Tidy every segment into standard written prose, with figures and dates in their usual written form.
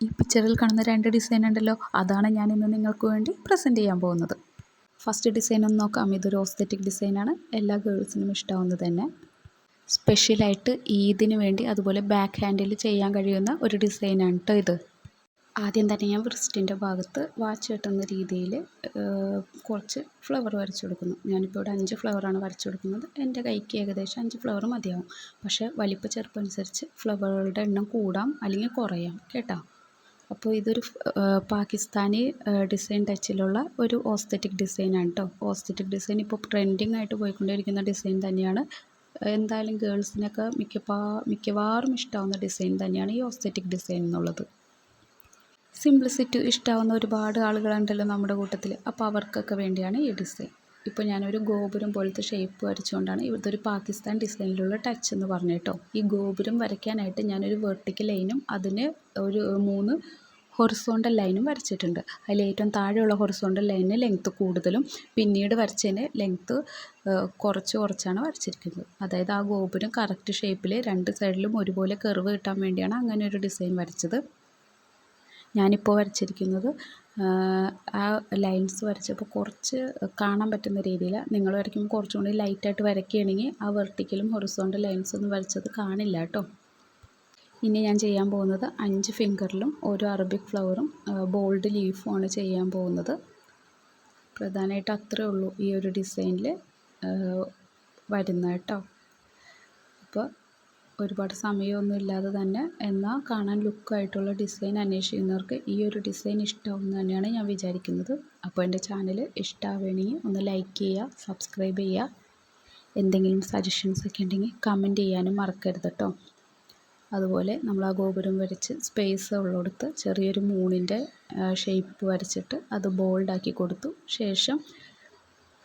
ഈ പിക്ചറിൽ കാണുന്ന 2 ഡിസൈൻ ഉണ്ടല്ലോ, അതാണ് ഞാൻ ഇന്ന് നിങ്ങൾക്ക് വേണ്ടി പ്രസൻറ്റ് ചെയ്യാൻ പോകുന്നത്. ഫസ്റ്റ് ഡിസൈൻ ഒന്ന് നോക്കാം. ഇതൊരു ഓസ്തെറ്റിക് ഡിസൈനാണ്. എല്ലാ ഗേൾസിനും ഇഷ്ടാവുന്നത് തന്നെ. സ്പെഷ്യലായിട്ട് ഈദിന് വേണ്ടി അതുപോലെ ബാക്ക് ഹാൻഡിൽ ചെയ്യാൻ കഴിയുന്ന ഒരു ഡിസൈനാണ് കേട്ടോ ഇത്. ആദ്യം തന്നെ ഞാൻ വൃസ്റ്റിൻ്റെ ഭാഗത്ത് വാച്ച് കെട്ടുന്ന രീതിയിൽ കുറച്ച് ഫ്ലവർ വരച്ചു കൊടുക്കുന്നു. ഞാനിപ്പോൾ ഇവിടെ 5 ഫ്ലവറാണ് വരച്ചു കൊടുക്കുന്നത്. എൻ്റെ കൈക്ക് ഏകദേശം 5 ഫ്ലവർ മതിയാവും. പക്ഷേ വലിപ്പ ചെറുപ്പമനുസരിച്ച് ഫ്ലവറുകളുടെ എണ്ണം കൂടാം അല്ലെങ്കിൽ കുറയാം കേട്ടോ. അപ്പോൾ ഇതൊരു പാകിസ്ഥാനി ഡിസൈൻ ടച്ചിലുള്ള ഒരു ഓസ്തെറ്റിക് ഡിസൈനാണ് കേട്ടോ. ഓസ്തെറ്റിക് ഡിസൈൻ ഇപ്പോൾ ട്രെൻഡിങ് ആയിട്ട് പോയിക്കൊണ്ടിരിക്കുന്ന ഡിസൈൻ തന്നെയാണ്. എന്തായാലും ഗേൾസിനൊക്കെ മിക്കവാറും ഇഷ്ടമാവുന്ന ഡിസൈൻ തന്നെയാണ് ഈ ഓസ്തെറ്റിക് ഡിസൈൻ എന്നുള്ളത്. സിംപ്ലിസിറ്റി ഇഷ്ടമാവുന്ന ഒരുപാട് ആളുകളുണ്ടല്ലോ നമ്മുടെ കൂട്ടത്തിൽ. അപ്പോൾ അവർക്കൊക്കെ വേണ്ടിയാണ് ഈ ഡിസൈൻ. ഇപ്പോൾ ഞാനൊരു ഗോപുരം പോലത്തെ ഷേപ്പ് വരച്ചുകൊണ്ടാണ് ഇതൊരു പാകിസ്ഥാൻ ഡിസൈനിലുള്ള ടച്ച് എന്ന് പറഞ്ഞു കേട്ടോ. ഈ ഗോപുരം വരയ്ക്കാനായിട്ട് ഞാനൊരു വെർട്ടിക്കൽ ലൈനും അതിന് ഒരു 3 ഹൊറിസോണ്ടൽ ലൈനും വരച്ചിട്ടുണ്ട്. അതിൽ ഏറ്റവും താഴെയുള്ള ഹൊറിസോണ്ടൽ ലൈനിന് ലെങ്ത്ത് കൂടുതലും പിന്നീട് വരച്ചതിന് ലെങ്ത്ത് കുറച്ചാണ് വരച്ചിരിക്കുന്നത്. അതായത് ആ ഗോപുരം കറക്റ്റ് ഷേപ്പിൽ 2 സൈഡിലും ഒരുപോലെ കർവ് കിട്ടാൻ വേണ്ടിയാണ് അങ്ങനെ ഒരു ഡിസൈൻ വരച്ചത്. ഞാനിപ്പോൾ വരച്ചിരിക്കുന്നത് ആ ലൈൻസ് വരച്ചപ്പോൾ കുറച്ച് കാണാൻ പറ്റുന്ന രീതിയിൽ, നിങ്ങൾ വരയ്ക്കുമ്പോൾ കുറച്ചും കൂടി ലൈറ്റായിട്ട് വരയ്ക്കുകയാണെങ്കിൽ ആ വെർട്ടിക്കലും ഹൊറിസോണ്ടൽ ലൈൻസ് ഒന്നും വരച്ചത് കാണില്ല കേട്ടോ. ഇനി ഞാൻ ചെയ്യാൻ പോകുന്നത് 5 ഫിംഗറിലും ഓരോ അറബിക് ഫ്ലവറും ബോൾഡ് ലീഫുമാണ് ചെയ്യാൻ പോകുന്നത്. പ്രധാനമായിട്ട് അത്രേ ഉള്ളൂ ഈ ഒരു ഡിസൈനിൽ വരുന്നത് കേട്ടോ. അപ്പോൾ ഒരുപാട് സമയമൊന്നും ഇല്ലാതെ തന്നെ എന്നാൽ കാണാൻ ലുക്കായിട്ടുള്ള ഡിസൈൻ അന്വേഷിക്കുന്നവർക്ക് ഈ ഒരു ഡിസൈൻ ഇഷ്ടമാവുമെന്ന് തന്നെയാണ് ഞാൻ വിചാരിക്കുന്നത്. അപ്പോൾ എൻ്റെ ചാനൽ ഇഷ്ടമാവുകയാണെങ്കിൽ ഒന്ന് ലൈക്ക് ചെയ്യുക, സബ്സ്ക്രൈബ് ചെയ്യുക. എന്തെങ്കിലും സജഷൻസൊക്കെ ഉണ്ടെങ്കിൽ കമൻറ്റ് ചെയ്യാനും മറക്കരുത് കേട്ടോ. അതുപോലെ നമ്മൾ ആ ഗോപുരം വരച്ച് സ്പേസ് ഉള്ളിടത്ത് ചെറിയൊരു മൂണിൻ്റെ ഷേപ്പ് വരച്ചിട്ട് അത് ബോൾഡാക്കി കൊടുത്തു. ശേഷം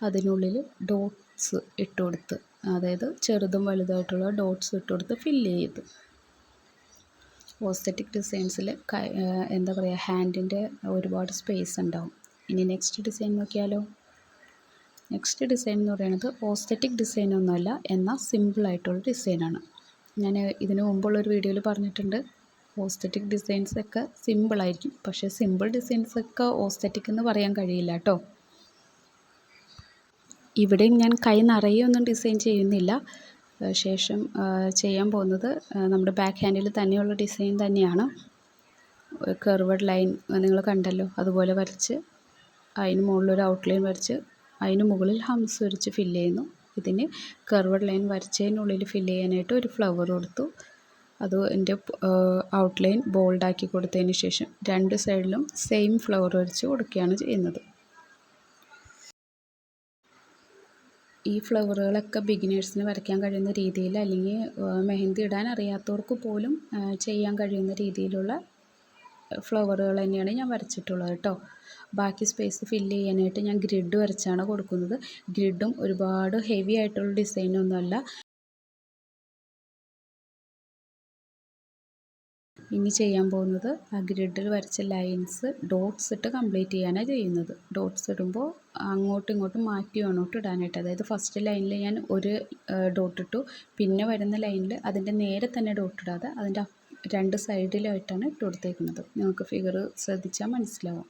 അതിനുള്ളിൽ ഡോട്ട്സ് ഇട്ട് കൊടുത്ത്, അതായത് ചെറുതും വലുതായിട്ടുള്ള ഡോട്ട്സ് ഇട്ട് കൊടുത്ത് ഫില്ല് ചെയ്തു. ഓസ്തെറ്റിക് ഡിസൈൻസിൽ എന്താ പറയുക, ഹാൻഡിൻ്റെ ഒരുപാട് സ്പേസ് ഉണ്ടാവും. ഇനി നെക്സ്റ്റ് ഡിസൈൻ നോക്കിയാലോ. നെക്സ്റ്റ് ഡിസൈൻ എന്ന് പറയുന്നത് ഓസ്തെറ്റിക് ഡിസൈനൊന്നുമല്ല, എന്നാൽ സിമ്പിളായിട്ടുള്ള ഡിസൈനാണ്. ഞാൻ ഇതിന് മുമ്പുള്ളൊരു വീഡിയോയിൽ പറഞ്ഞിട്ടുണ്ട്, ഓസ്തെറ്റിക് ഡിസൈൻസൊക്കെ സിമ്പിളായിരിക്കും. പക്ഷേ സിമ്പിൾ ഡിസൈൻസൊക്കെ ഓസ്തെറ്റിക് എന്ന് പറയാൻ കഴിയില്ല കേട്ടോ. ഇവിടെയും ഞാൻ കൈ നിറയെ ഒന്നും ഡിസൈൻ ചെയ്യുന്നില്ല. ശേഷം ചെയ്യാൻ പോകുന്നത് നമ്മുടെ ബാക്ക് ഹാൻഡിൽ തന്നെയുള്ള ഡിസൈൻ തന്നെയാണ്. കർവഡ് ലൈൻ നിങ്ങൾ കണ്ടല്ലോ, അതുപോലെ വരച്ച് അതിന് മുകളിലൊരു ഔട്ട്ലൈൻ വരച്ച് അതിന് മുകളിൽ ഹംസ് വരച്ച് ഫില്ല് ചെയ്യുന്നു. ഇതിന് കർവഡ് ലൈൻ വരച്ചതിനുള്ളിൽ ഫില്ല് ചെയ്യാനായിട്ട് ഒരു ഫ്ലവർ കൊടുത്തു. അത് എൻ്റെ ഔട്ട്ലൈൻ ബോൾഡാക്കി കൊടുത്തതിന് ശേഷം 2 സൈഡിലും സെയിം ഫ്ലവർ വരച്ച് കൊടുക്കുകയാണ് ചെയ്യുന്നത്. ഈ ഫ്ലവറുകളൊക്കെ ബിഗിനേഴ്സിന് വരയ്ക്കാൻ കഴിയുന്ന രീതിയിൽ, അല്ലെങ്കിൽ മെഹന്തി ഇടാൻ അറിയാത്തവർക്ക് പോലും ചെയ്യാൻ കഴിയുന്ന രീതിയിലുള്ള ഫ്ലവറുകൾ തന്നെയാണ് ഞാൻ വരച്ചിട്ടുള്ളത് കേട്ടോ. ബാക്കി സ്പേസ് ഫില്ല് ചെയ്യാനായിട്ട് ഞാൻ ഗ്രിഡ് വരച്ചാണ് കൊടുക്കുന്നത്. ഗ്രിഡും ഒരുപാട് ഹെവി ആയിട്ടുള്ള ഡിസൈനൊന്നുമല്ല. ഇനി ചെയ്യാൻ പോകുന്നത് ആ ഗ്രിഡിൽ വരച്ച ലൈൻസ് ഡോട്ട്സ് ഇട്ട് കംപ്ലീറ്റ് ചെയ്യാനാണ് ചെയ്യുന്നത്. ഡോട്ട്സ് ഇടുമ്പോൾ അങ്ങോട്ടും ഇങ്ങോട്ടും മാറ്റി വേണോട്ട് ഇടാനായിട്ട്. അതായത് ഫസ്റ്റ് ലൈനിൽ ഞാൻ ഒരു ഡോട്ട് ഇട്ടു, പിന്നെ വരുന്ന ലൈനിൽ അതിൻ്റെ നേരെ തന്നെ ഡോട്ട് ഇടാതെ അതിൻ്റെ 2 സൈഡിലായിട്ടാണ് ഇട്ട് കൊടുത്തേക്കുന്നത്. നിങ്ങൾക്ക് ഫിഗർ ശ്രദ്ധിച്ചാൽ മനസ്സിലാവും.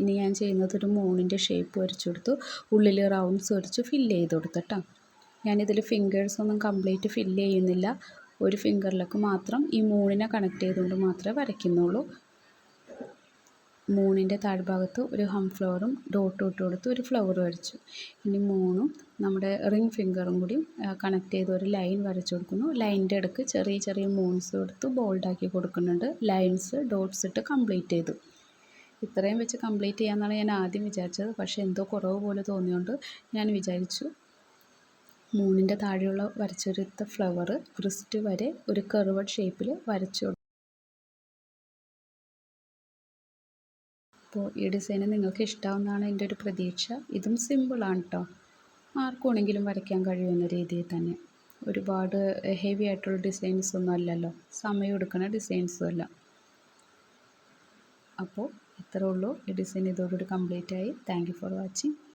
ഇനി ഞാൻ ചെയ്യുന്നത് ഒരു മൂണിൻ്റെ ഷേപ്പ് വരച്ചു കൊടുത്തു, ഉള്ളിൽ റൗണ്ട്സ് വരച്ച് ഫില്ല് ചെയ്ത് കൊടുത്തിട്ടോ. ഞാനിതിൽ ഫിംഗേഴ്സൊന്നും കംപ്ലീറ്റ് ഫില്ല് ചെയ്യുന്നില്ല. ഒരു ഫിംഗറിലേക്ക് മാത്രം ഈ മൂണിനെ കണക്ട് ചെയ്തുകൊണ്ട് മാത്രമേ വരയ്ക്കുന്നുള്ളൂ. മൂണിൻ്റെ താഴ്ഭാഗത്ത് ഒരു ഹം ഫ്ലവറും ഡോട്ടും ഇട്ട് കൊടുത്ത് ഒരു ഫ്ലവർ വരച്ചു. ഇനി മൂണും നമ്മുടെ റിംഗ് ഫിംഗറും കൂടി കണക്ട് ചെയ്ത് ഒരു ലൈൻ വരച്ചു കൊടുക്കുന്നു. ലൈനിൻ്റെ ഇടയ്ക്ക് ചെറിയ ചെറിയ മൂൺസ് കൊടുത്ത് ബോൾഡാക്കി കൊടുക്കുന്നുണ്ട്. ലൈൻസ് ഡോട്ട്സ് ഇട്ട് കംപ്ലീറ്റ് ചെയ്തു. ഇത്രയും വെച്ച് കംപ്ലീറ്റ് ചെയ്യാമെന്നാണ് ഞാൻ ആദ്യം വിചാരിച്ചത്. പക്ഷേ എന്തോ കുറവ് പോലെ തോന്നിയോണ്ട് ഞാൻ വിചാരിച്ചു മൂണിൻ്റെ താഴെയുള്ള വരച്ചെടുത്ത ഫ്ലവർ ക്രിസ്റ്റ് വരെ ഒരു കർവഡ് ഷേപ്പിൽ വരച്ചു. അപ്പോൾ ഈ ഡിസൈൻ നിങ്ങൾക്ക് ഇഷ്ടമാവുന്നതാണ് എൻ്റെ ഒരു പ്രതീക്ഷ. ഇതും സിമ്പിളാണ് കേട്ടോ, ആർക്കും വേണമെങ്കിലും വരയ്ക്കാൻ കഴിയുന്ന രീതിയിൽ തന്നെ. ഒരുപാട് ഹെവി ആയിട്ടുള്ള ഡിസൈൻസ് ഒന്നും അല്ലല്ലോ, സമയം എടുക്കുന്ന ഡിസൈൻസും അല്ല. അപ്പോൾ ഇത്രേ ഉള്ളൂ. ഈ ഡിസൈൻ ഇതോടുകൂടി കംപ്ലീറ്റ് ആയി. Thank you for watching.